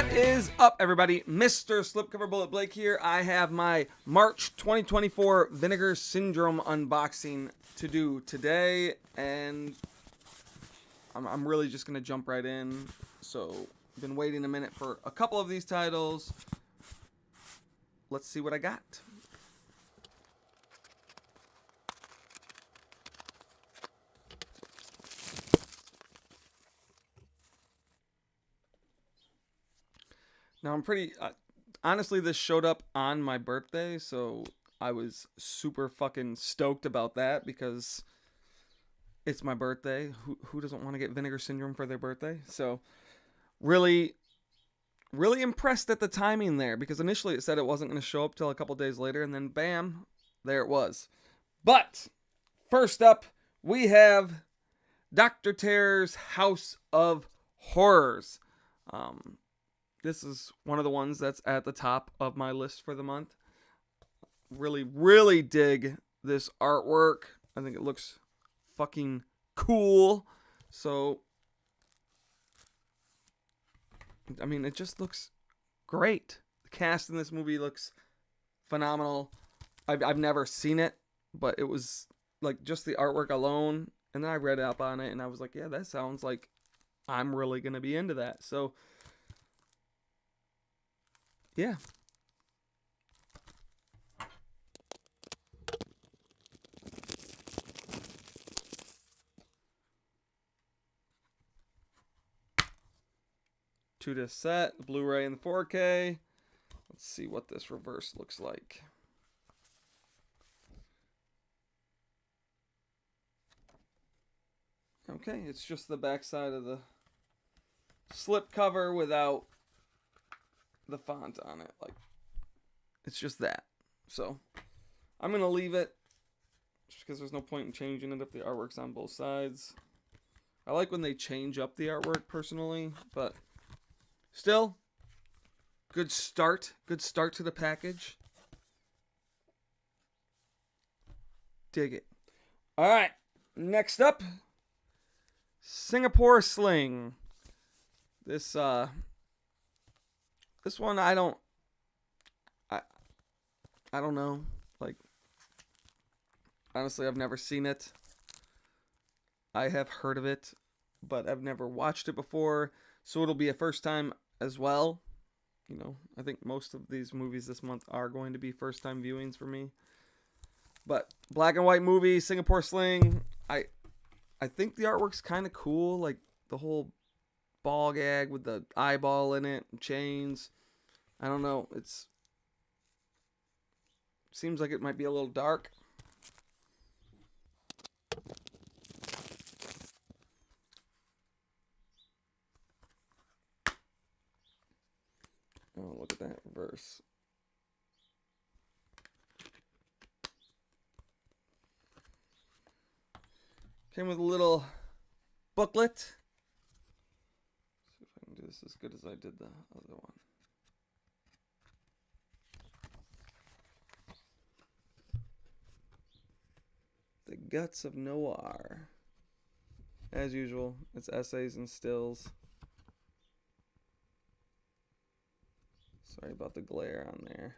What is up, everybody? Mr. Slipcover Bullet Blake here. I have my March 2024 Vinegar Syndrome unboxing to do today, and I'm really just going to jump right in. So, I've been waiting a minute for a couple of these titles. Let's see what I got. Now, I'm pretty... honestly, this showed up on my birthday, so I was super fucking stoked about that because it's my birthday. Who doesn't want to get Vinegar Syndrome for their birthday? So, really impressed at the timing there, because initially it said it wasn't going to show up till a couple days later, and then bam, there it was. But, first up, we have Dr. Terror's House of Horrors. This is one of the ones that's at the top of my list for the month. Really dig this artwork. I think it looks fucking cool. So, I mean, it just looks great. The cast in this movie looks phenomenal. I've never seen it, but it was like just the artwork alone. And then I read up on it and I was like, yeah, that sounds like I'm really going to be into that. So, yeah. Two-disc set, the Blu-ray and the 4K. Let's see what this reverse looks like. Okay, it's just the back side of the slip cover without the font on it. Like, it's just that. So, I'm going to leave it just because there's no point in changing it if the artwork's on both sides. I like when they change up the artwork personally, but still, good start. Good start to the package. Dig it. All right, next up, Singapore Sling. This one I don't know. Like, honestly, I've never seen it. I have heard of it, but I've never watched it before, so it'll be a first time as well. You know, I think most of these movies this month are going to be first time viewings for me. But black and white movie, Singapore Sling. I think the artwork's kind of cool, like the whole ball gag with the eyeball in it, and chains. I don't know. Seems like it might be a little dark. Oh, look at that reverse. Came with a little booklet. See if I can do this as good as I did the other one. The Guts of Noir. As usual, it's essays and stills. Sorry about the glare on there.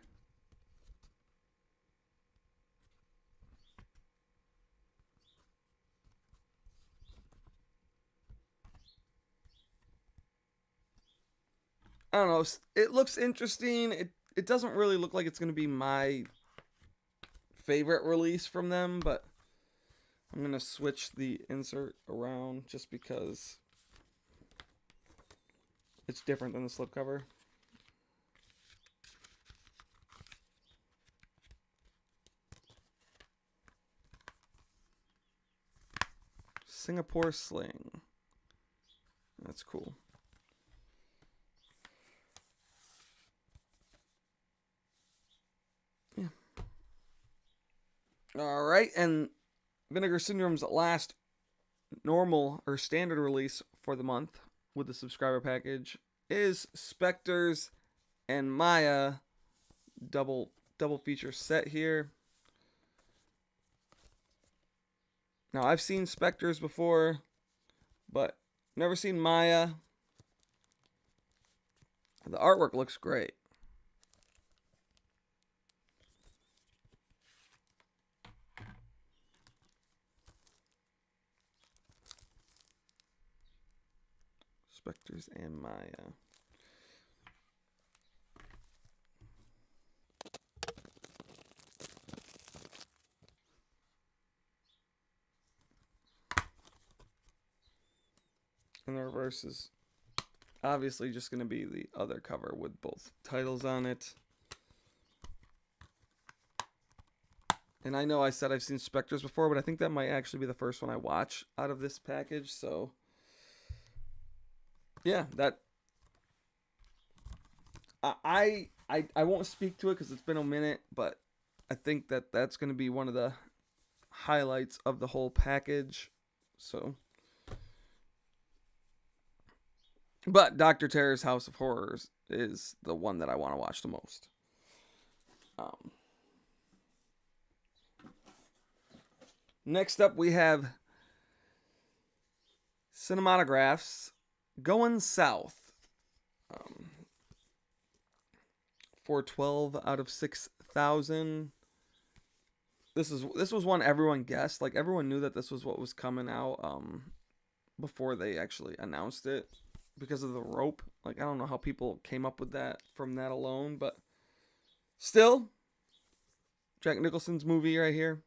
I don't know. It looks interesting. It doesn't really look like it's going to be my favorite release from them, but I'm going to switch the insert around just because it's different than the slipcover. Singapore Sling. That's cool. Yeah. All right, and Vinegar Syndrome's last normal or standard release for the month with the subscriber package is Spectres and Maya double feature set here. Now, I've seen Spectres before, but never seen Maya. The artwork looks great. Spectres and Maya. And the reverse is obviously just going to be the other cover with both titles on it. And I know I said I've seen Spectres before, but I think that might actually be the first one I watch out of this package. So, yeah, that I won't speak to it because it's been a minute, but I think that that's going to be one of the highlights of the whole package. So, but Dr. Terror's House of Horrors is the one that I want to watch the most. Next up, we have Cinematographs Going South. For 12 out of 6,000. This was one everyone guessed. Like, everyone knew that this was what was coming out before they actually announced it because of the rope. Like, I don't know how people came up with that from that alone, but still, Jack Nicholson's movie right here.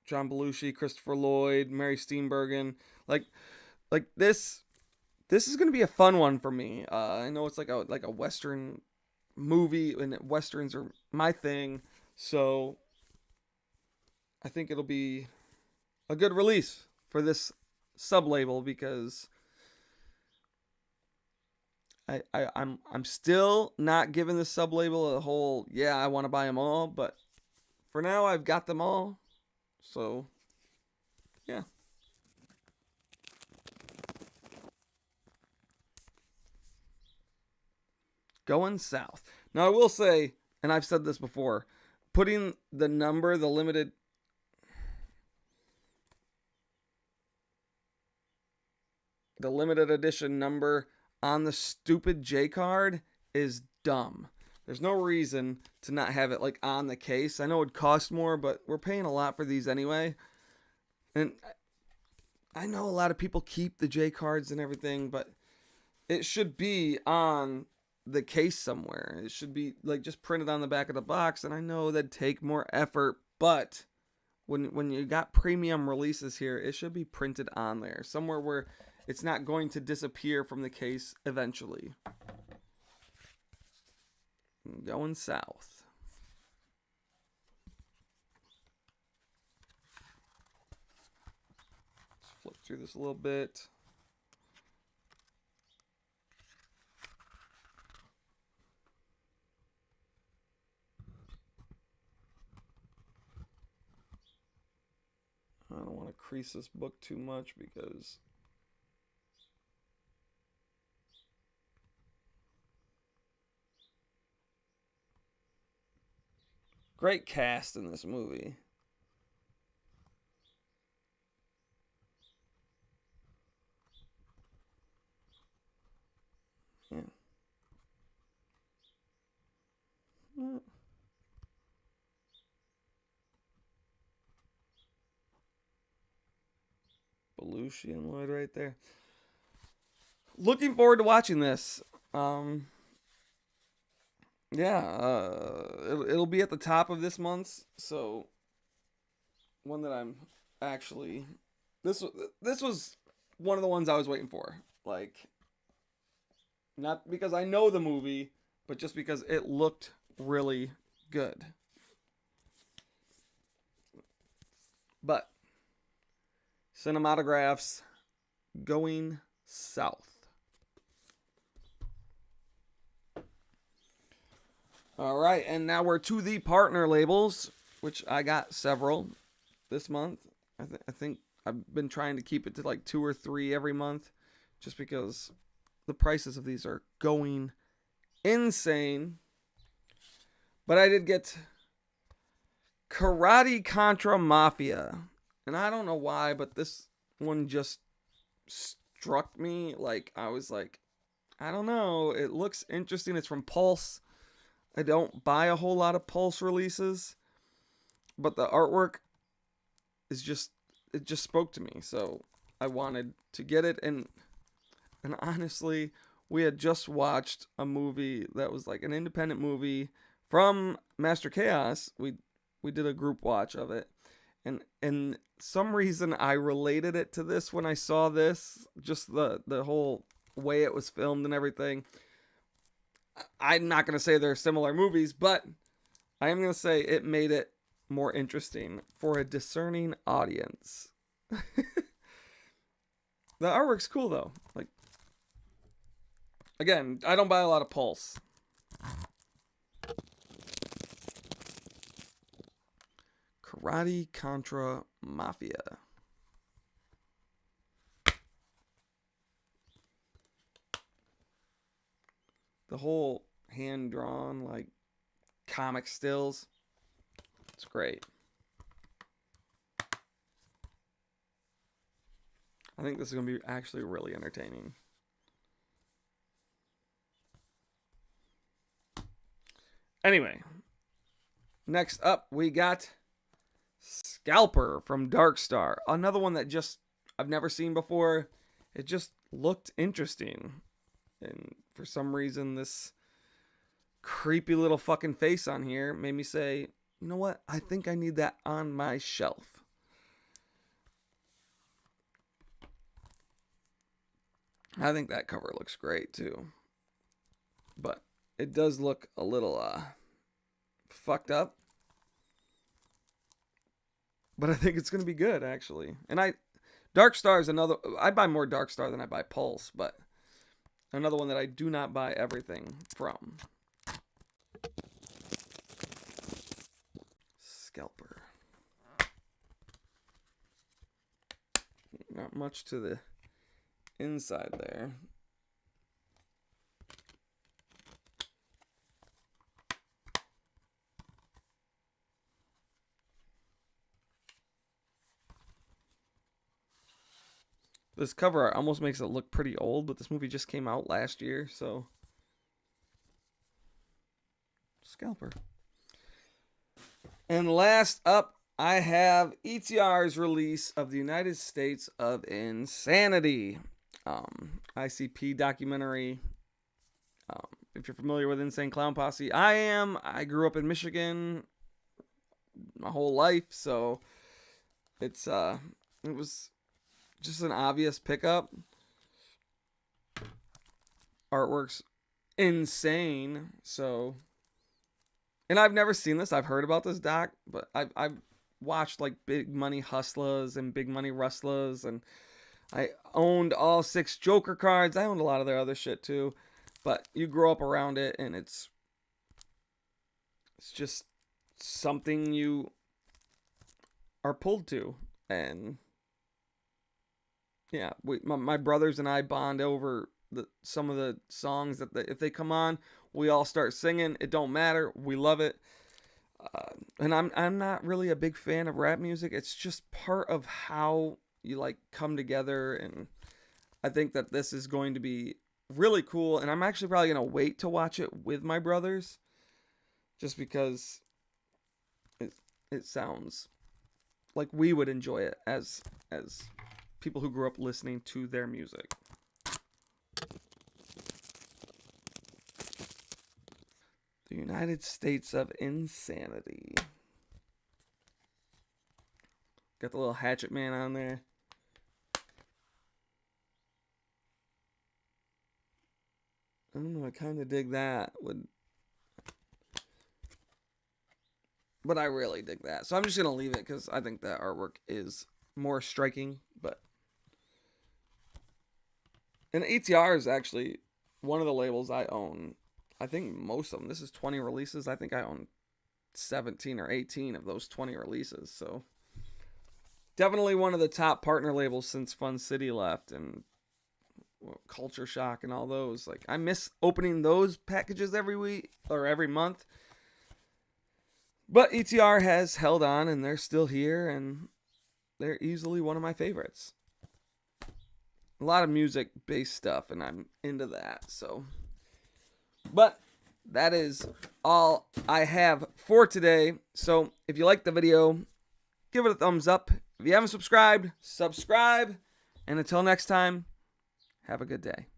John Belushi, Christopher Lloyd, Mary Steenburgen. Like this is gonna be a fun one for me. I know it's like a Western movie, and Westerns are my thing, so I think it'll be a good release for this sub-label because I'm still not giving the sub-label a whole, yeah, I want to buy them all, but for now I've got them all, so yeah. Going South. Now I will say, and I've said this before, putting the number, the limited edition number on the stupid J card is dumb. There's no reason to not have it like on the case. I know it costs more, but we're paying a lot for these anyway. And I know a lot of people keep the J cards and everything, but it should be on the case somewhere. It should be like just printed on the back of the box, and I know that'd take more effort, but when you got premium releases here, it should be printed on there somewhere where it's not going to disappear from the case eventually. Going South. Let's flip through this a little bit. I don't want to crease this book too much because great cast in this movie. Yeah. Belushi and Lloyd right there. Looking forward to watching this. It'll be at the top of this month's, so one that I'm actually this was one of the ones I was waiting for. Like, not because I know the movie, but just because it looked really good. But Cinematographs Going South. All right, and now we're to the partner labels, which I got several this month. I think I've been trying to keep it to like 2 or 3 every month, just because the prices of these are going insane. But I did get Karate Contra Mafia, and I don't know why, but this one just struck me. Like, I was like, I don't know. It looks interesting. It's from Pulse. I don't buy a whole lot of Pulse releases, but the artwork is just, it just spoke to me. So I wanted to get it. And honestly, we had just watched a movie that was like an independent movie from Master Chaos. We did a group watch of it. And some reason I related it to this when I saw this, just the whole way it was filmed and everything. I'm not going to say they're similar movies, but I am going to say it made it more interesting for a discerning audience. The artwork's cool though. Like, again, I don't buy a lot of Pulse. Karate Contra Mafia. The whole hand-drawn, like, comic stills. It's great. I think this is going to be actually really entertaining. Anyway, next up we got Scalper from Darkstar. Another one that just I've never seen before. It just looked interesting. And for some reason, this creepy little fucking face on here made me say, you know what? I think I need that on my shelf. I think that cover looks great too. But it does look a little fucked up. But I think it's going to be good, actually. And Darkstar is another, I buy more Darkstar than I buy Pulse, but another one that I do not buy everything from. Scalper. Not much to the inside there. This cover art almost makes it look pretty old, but this movie just came out last year, so. Scalper. And last up, I have ETR's release of the United States of Insanity. ICP Documentary. If you're familiar with Insane Clown Posse, I am. I grew up in Michigan my whole life, so it was just an obvious pickup. Artwork's insane. So, and I've never seen this. I've heard about this doc, but I've watched like Big Money Hustlers and Big Money Rustlers, and I owned all 6 Joker cards. I owned a lot of their other shit too. But you grow up around it, and it's just something you are pulled to. And yeah, my brothers and I bond over some of the songs that if they come on, we all start singing. It don't matter. We love it. And I'm not really a big fan of rap music. It's just part of how you like come together. And I think that this is going to be really cool. And I'm actually probably going to wait to watch it with my brothers, just because it sounds like we would enjoy it as people who grew up listening to their music. The United States of Insanity. Got the little Hatchet Man on there. I don't know, I kind of dig that. But I really dig that. So I'm just going to leave it because I think that artwork is more striking. And ETR is actually one of the labels I own. I think most of them. This is 20 releases. I think I own 17 or 18 of those 20 releases. So definitely one of the top partner labels since Fun City left, and Culture Shock and all those. Like, I miss opening those packages every week or every month. But ETR has held on, and they're still here, and they're easily one of my favorites. a lot of music-based stuff, and I'm into that. So, but that is all I have for today. So, if you liked the video, give it a thumbs up. If you haven't subscribed, subscribe. And until next time, have a good day.